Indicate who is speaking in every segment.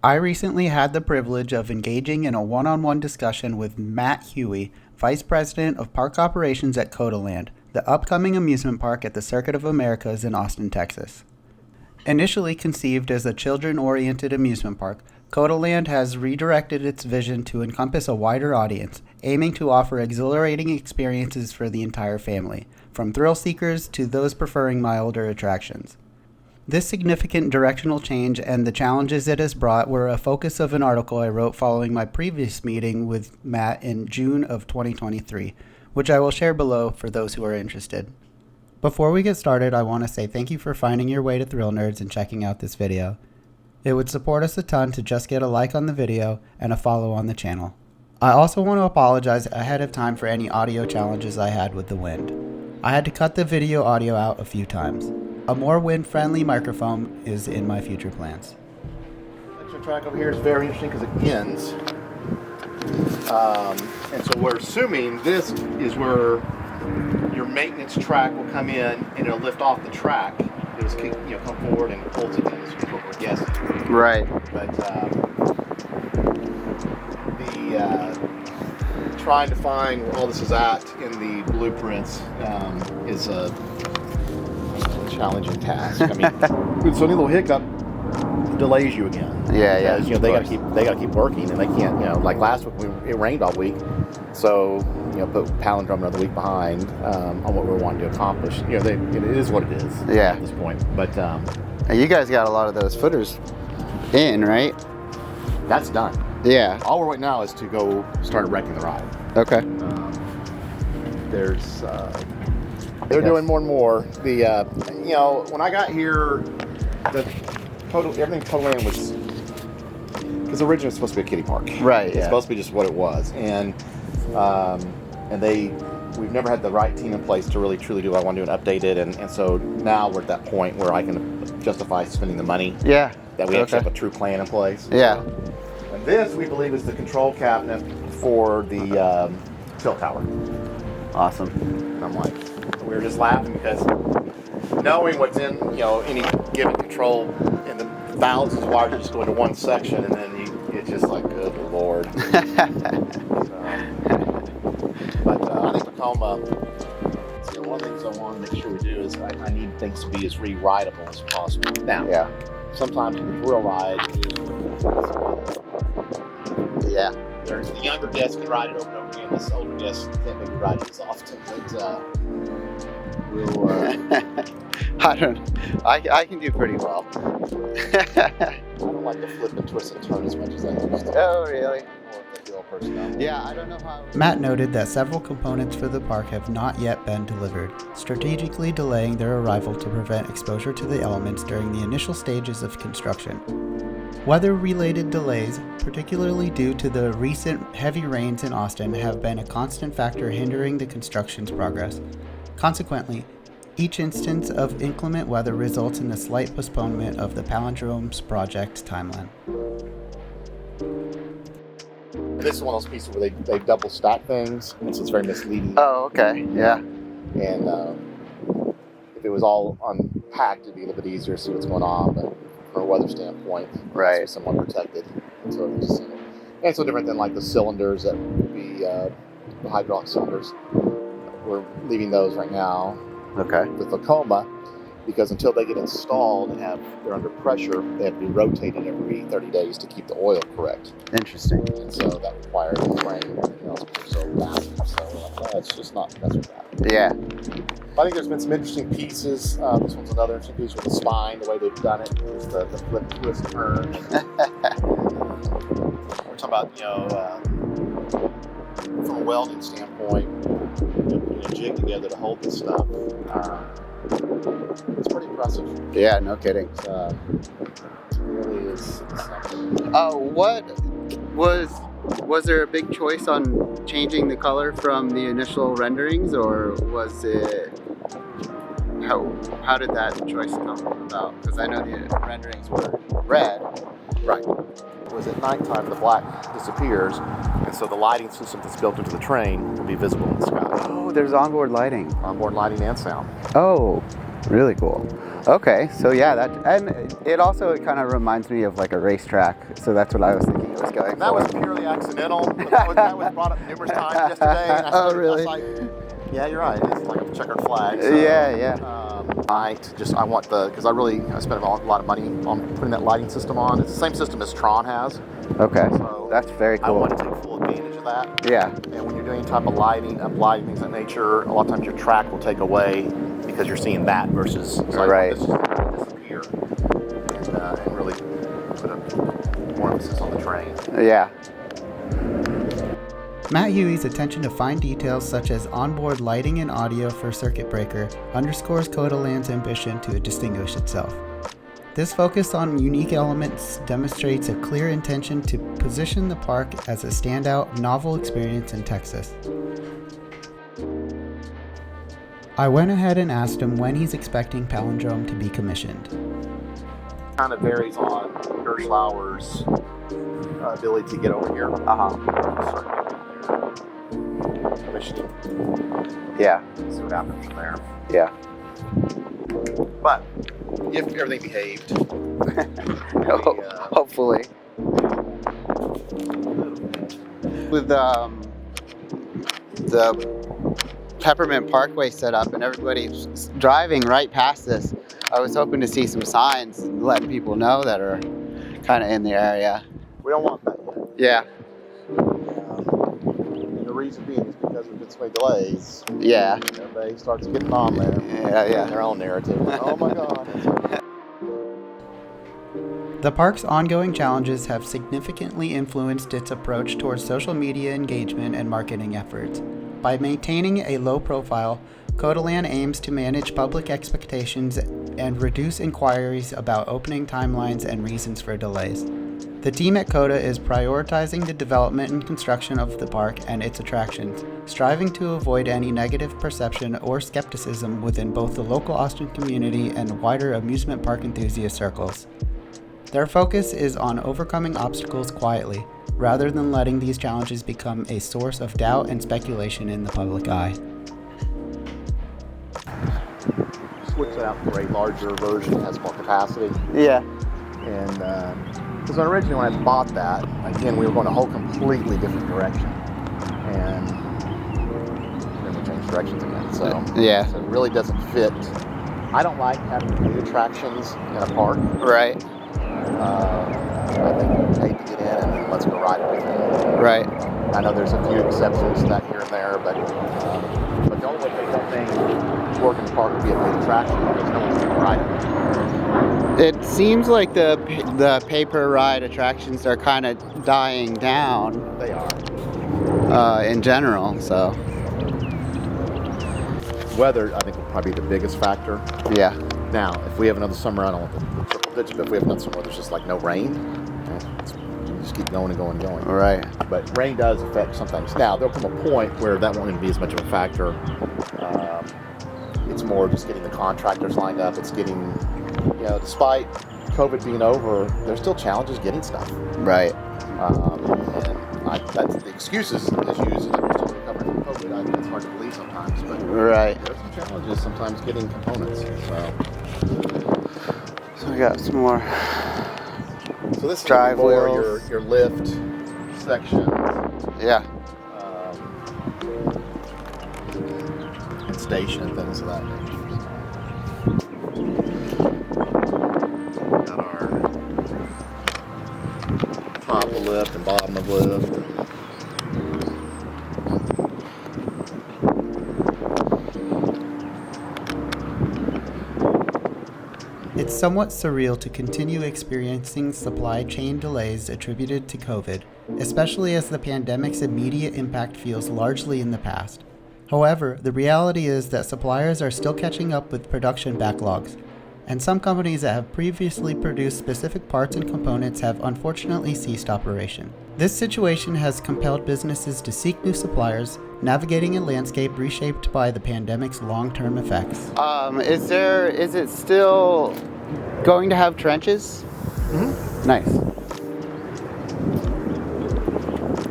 Speaker 1: I recently had the privilege of engaging in a one-on-one discussion with Matt Hughey, Vice President of Park Operations at COTALand, the upcoming amusement park at the Circuit of Americas in Austin, Texas. Initially conceived as a children-oriented amusement park, COTALand has redirected its vision to encompass a wider audience, aiming to offer exhilarating experiences for the entire family, from thrill seekers to those preferring milder attractions. This significant directional change and the challenges it has brought were a focus of an article I wrote following my previous meeting with Matt in June of 2023, which I will share below for those who are interested. Before we get started, I want to say thank you for finding your way to Thrill Nerds and checking out this video. It would support us a ton to just get a like on the video and a follow on the channel. I also want to apologize ahead of time for any audio challenges I had with the wind. I had to cut the video audio out a few times. A more wind-friendly microphone is in my future plans.
Speaker 2: The track over here is very interesting because it ends. And so we're assuming this is where your maintenance track will come in and it'll lift off the track. It'll just come forward and hold it in. This is what we're guessing.
Speaker 1: Right.
Speaker 2: But trying to find where all this is at in the blueprints is a challenging task. I mean, so any little hiccup delays you again.
Speaker 1: Yeah.
Speaker 2: Because, they gotta keep working, and they can't. Like last week, it rained all week, so put Palindrome another week behind on what we're wanting to accomplish. It is what it is.
Speaker 1: Yeah.
Speaker 2: At this point, but
Speaker 1: you guys got a lot of those footers in, right?
Speaker 2: that's done.
Speaker 1: Yeah.
Speaker 2: All we're waiting now is to go start erecting the ride.
Speaker 1: Okay.
Speaker 2: They're doing more and more. When I got here, everything COTALand was, because originally it was supposed to be a kiddie park.
Speaker 1: Right.
Speaker 2: It's supposed to be just what it was, and we've never had the right team in place to really truly do what I want to do and update it, and so now we're at that point where I can justify spending the money.
Speaker 1: Yeah.
Speaker 2: That we actually have a true plan in place.
Speaker 1: Yeah.
Speaker 2: And this, we believe, is the control cabinet for the tilt tower.
Speaker 1: Awesome.
Speaker 2: And I'm like, we were just laughing because knowing what's in, any given control and the thousands of wires just go into one section, and then it's just like, good Lord. But I think Vekoma, one of the things I want to make sure we do is I need things to be as rewritable as possible. Now,
Speaker 1: Yeah.
Speaker 2: sometimes with the real ride,
Speaker 1: Yeah.
Speaker 2: there's the younger guests can ride it over and over again. This older guest can't maybe ride it as often, but we'll.
Speaker 1: I can do pretty well.
Speaker 2: I don't like the flip and twist and turn as much as I used to.
Speaker 1: Oh, really?
Speaker 2: Yeah,
Speaker 1: I don't know how. Matt noted that several components for the park have not yet been delivered, strategically delaying their arrival to prevent exposure to the elements during the initial stages of construction. Weather-related delays, particularly due to the recent heavy rains in Austin, have been a constant factor hindering the construction's progress. Consequently, each instance of inclement weather results in a slight postponement of the Palindrome's project timeline.
Speaker 2: This is one of those pieces where they double stack things, and so it's very misleading.
Speaker 1: Oh, okay. Yeah.
Speaker 2: And if it was all unpacked, it'd be a little bit easier to see what's going on. But from a weather standpoint,
Speaker 1: Right.
Speaker 2: it's somewhat protected. And so it's so different than like the cylinders that would be the hydraulic cylinders. We're leaving those right now
Speaker 1: Okay.
Speaker 2: with Vekoma, because until they get installed and they're under pressure, they have to be rotated every 30 days to keep the oil correct.
Speaker 1: Interesting.
Speaker 2: And so that requires rain and everything else because they're so massive. So we're like, it's just not mess with that.
Speaker 1: Yeah.
Speaker 2: I think there's been some interesting pieces. This one's another interesting piece with the spine, the way they've done it. It's the flip, twist, turn. We're talking about, from a welding standpoint, putting a jig together to hold this stuff. It's pretty impressive.
Speaker 1: Yeah, no kidding.
Speaker 2: It really is something.
Speaker 1: What was there a big choice on changing the color from the initial renderings, or was it how did that choice come about? Because I know the renderings were red.
Speaker 2: Right. It was at nighttime, the black disappears, and so the lighting system that's built into the train will be visible in the sky.
Speaker 1: Oh, there's onboard lighting.
Speaker 2: Onboard lighting and sound.
Speaker 1: Oh, really cool. Okay, so yeah, it also kind of reminds me of like a racetrack, so that's what I was thinking it was going
Speaker 2: And that
Speaker 1: for.
Speaker 2: was purely accidental. But that was brought up numerous times yesterday. And I
Speaker 1: Oh,
Speaker 2: started,
Speaker 1: really?
Speaker 2: I was like, yeah, you're right. It's like a checkered flag. So,
Speaker 1: Yeah.
Speaker 2: I want because I spent a lot of money on putting that lighting system on. It's the same system as Tron has.
Speaker 1: Okay,
Speaker 2: So
Speaker 1: that's very cool.
Speaker 2: I want to take full advantage of that.
Speaker 1: Yeah.
Speaker 2: And when you're doing any type of lighting, uplighting, things of that nature, a lot of times your track will take away because you're seeing that versus
Speaker 1: Right.
Speaker 2: this disappear and really put more emphasis on the train.
Speaker 1: Yeah. Matt Hughey's attention to fine details such as onboard lighting and audio for circuit breaker underscores COTALand's ambition to distinguish itself. This focus on unique elements demonstrates a clear intention to position the park as a standout, novel experience in Texas. I went ahead and asked him when he's expecting Palindrome to be commissioned.
Speaker 2: Kind of varies on Gerstlauer's ability to get over here. Commissioning.
Speaker 1: Yeah.
Speaker 2: See what happens from there.
Speaker 1: Yeah.
Speaker 2: But if everything behaved,
Speaker 1: hopefully. With the Peppermint Parkway set up and everybody's driving right past this, I was hoping to see some signs letting people know that are kind of in the area.
Speaker 2: we don't want that yet.
Speaker 1: Yeah.
Speaker 2: And the reason being is because we've been so many delays.
Speaker 1: Yeah.
Speaker 2: Everybody starts getting on there.
Speaker 1: Yeah.
Speaker 2: Their own narrative. Oh my God.
Speaker 1: The park's ongoing challenges have significantly influenced its approach towards social media engagement and marketing efforts. By maintaining a low profile, COTALand aims to manage public expectations and reduce inquiries about opening timelines and reasons for delays. The team at COTA is prioritizing the development and construction of the park and its attractions, striving to avoid any negative perception or skepticism within both the local Austin community and wider amusement park enthusiast circles. Their focus is on overcoming obstacles quietly, rather than letting these challenges become a source of doubt and speculation in the public eye.
Speaker 2: Switch that out for a larger version that has more capacity.
Speaker 1: Yeah.
Speaker 2: And because originally when I bought that, again, we were going a whole completely different direction. And then we changed directions again. So,
Speaker 1: Yeah.
Speaker 2: So it really doesn't fit. I don't like having new attractions in a park.
Speaker 1: Right.
Speaker 2: I think you pay to get in and then let's go ride everything.
Speaker 1: Right.
Speaker 2: I know there's a few exceptions to that here and there, but the only way to make that thing work in the park would be a big attraction because no one's going to ride it.
Speaker 1: It seems like the paper ride attractions are kind of dying down.
Speaker 2: They are.
Speaker 1: In general, so.
Speaker 2: Weather, I think, will probably be the biggest factor.
Speaker 1: Yeah.
Speaker 2: Now, if we have another summer, I don't want the triple digit, but if we have another summer where there's just like no rain, you just keep going and going and going.
Speaker 1: Right.
Speaker 2: But rain does affect sometimes. Now, there'll come a point where that won't even be as much of a factor. It's more just getting the contractors lined up. It's getting, despite COVID being over, there's still challenges getting stuff.
Speaker 1: Right.
Speaker 2: And that's the excuses as used that we're still recovering from COVID. I think it's hard to believe sometimes, but
Speaker 1: Right.
Speaker 2: there's some challenges sometimes getting components.
Speaker 1: So we got some more.
Speaker 2: So this is
Speaker 1: drive
Speaker 2: more
Speaker 1: wheels.
Speaker 2: your lift sections.
Speaker 1: Yeah.
Speaker 2: And station and things of that nature. Got our top of lift and bottom of lift.
Speaker 1: It's somewhat surreal to continue experiencing supply chain delays attributed to COVID, especially as the pandemic's immediate impact feels largely in the past. However, the reality is that suppliers are still catching up with production backlogs, and some companies that have previously produced specific parts and components have unfortunately ceased operation. This situation has compelled businesses to seek new suppliers, navigating a landscape reshaped by the pandemic's long-term effects. Is it still going to have trenches?
Speaker 2: Mm-hmm.
Speaker 1: Nice.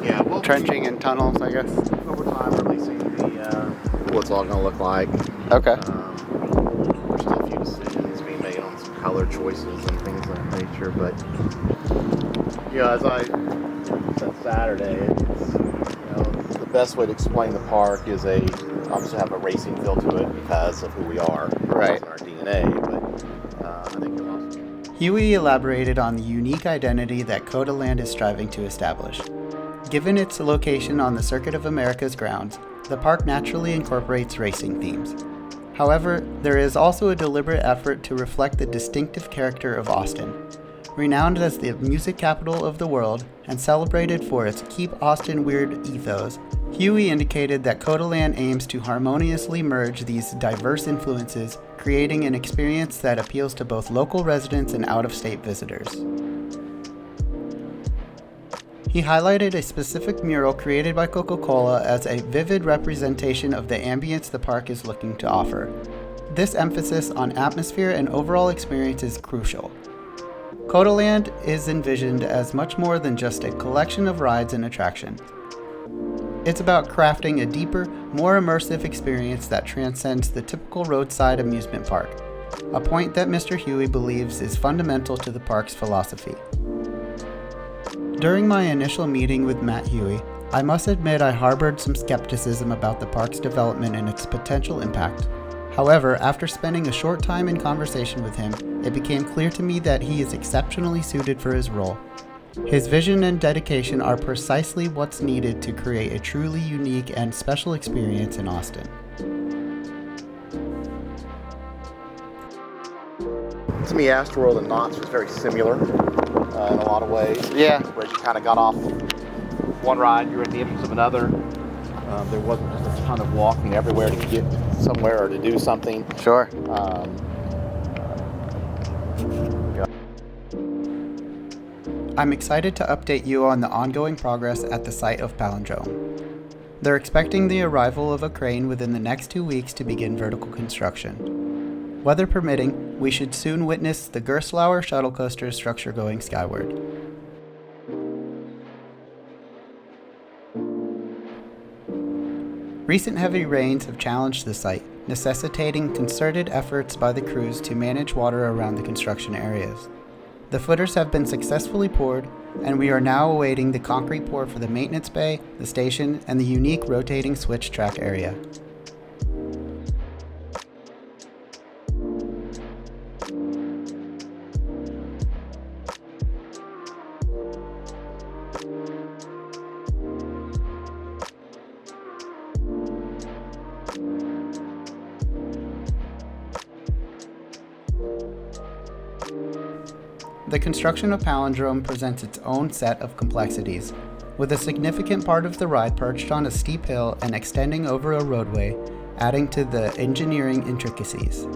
Speaker 2: Yeah, we'll
Speaker 1: Trenching and tunnels, I guess.
Speaker 2: over time releasing what it's all going to look like.
Speaker 1: Okay.
Speaker 2: There's still a few decisions being made color choices and things of that nature. But as I said Saturday, it's the best way to explain the park is obviously have a racing feel to it because of who we are,
Speaker 1: Right.
Speaker 2: in our DNA. But I think you'll also.
Speaker 1: Hughey elaborated on the unique identity that COTALand is striving to establish. Given its location on the Circuit of America's grounds, the park naturally incorporates racing themes. However, there is also a deliberate effort to reflect the distinctive character of Austin. Renowned as the music capital of the world and celebrated for its Keep Austin Weird ethos, Hughey indicated that COTALand aims to harmoniously merge these diverse influences, creating an experience that appeals to both local residents and out-of-state visitors. He highlighted a specific mural created by Coca-Cola as a vivid representation of the ambience the park is looking to offer. This emphasis on atmosphere and overall experience is crucial. COTALand is envisioned as much more than just a collection of rides and attractions. It's about crafting a deeper, more immersive experience that transcends the typical roadside amusement park, a point that Mr. Hughey believes is fundamental to the park's philosophy. During my initial meeting with Matt Hughey, I must admit I harbored some skepticism about the park's development and its potential impact. However, after spending a short time in conversation with him, it became clear to me that he is exceptionally suited for his role. His vision and dedication are precisely what's needed to create a truly unique and special experience in Austin.
Speaker 2: To me, Astroworld and Knott's was very similar in a lot of ways.
Speaker 1: Yeah.
Speaker 2: Where you kind of got off one ride, you're at the entrance of another. There wasn't just a ton of walking everywhere to get somewhere or to do something.
Speaker 1: Sure. I'm excited to update you on the ongoing progress at the site of Palindrome. They're expecting the arrival of a crane within the next 2 weeks to begin vertical construction. Weather permitting, we should soon witness the Gerstlauer shuttle coaster structure going skyward. Recent heavy rains have challenged the site, necessitating concerted efforts by the crews to manage water around the construction areas. The footers have been successfully poured, and we are now awaiting the concrete pour for the maintenance bay, the station, and the unique rotating switch track area. The construction of Palindrome presents its own set of complexities, with a significant part of the ride perched on a steep hill and extending over a roadway, adding to the engineering intricacies.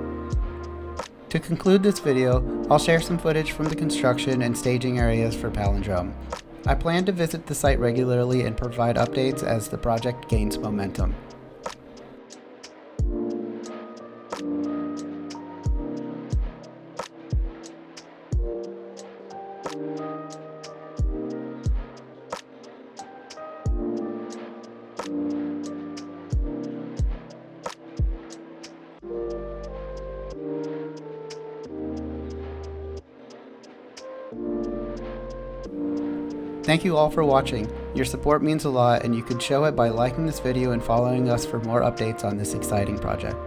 Speaker 1: To conclude this video, I'll share some footage from the construction and staging areas for Palindrome. I plan to visit the site regularly and provide updates as the project gains momentum. Thank you all for watching. Your support means a lot, and you can show it by liking this video and following us for more updates on this exciting project.